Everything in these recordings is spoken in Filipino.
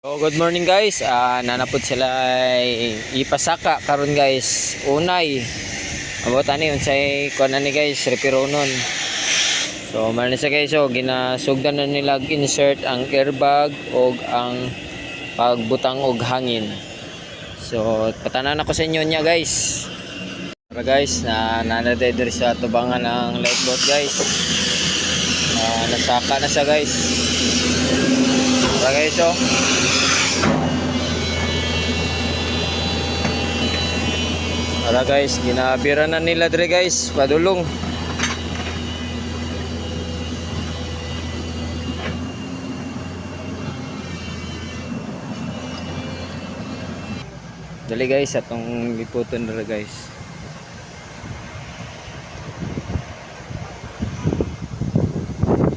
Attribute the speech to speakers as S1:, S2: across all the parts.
S1: So, good morning guys. Nanapod sila ipasaka karon guys. Unay. Abot ani unsay kuan ani guys, repiro nun. So, man sa guys, so ginasugdan na nila insert ang airbag og ang pagbutang og hangin. So, patanan ako sa inyo niya guys. Para guys, nanaday diri sa tubangan ng lightboat guys. Nasaka na siya guys. Para guys, oh. Para guys, ginabira na nila dire guys, padulong. Dali guys, atong liputon dire guys.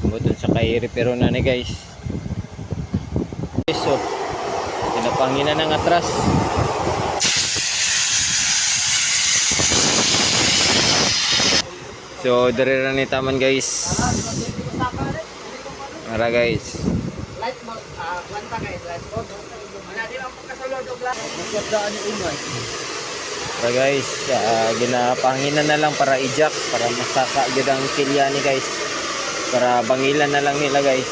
S1: Buton sa kay repero na ni guys. So, pinapangina ng atras. So, dire na ni taman guys. Ara guys. Ara guys, ginapangina na lang para i-jack para masaka gyud ang kilya ni guys. Para bangilan na lang nila guys.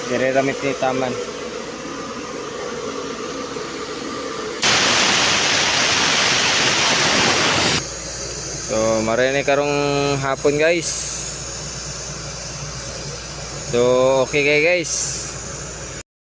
S1: Dire ramit ni taman. So, marene karong hapon guys. So, okay guys.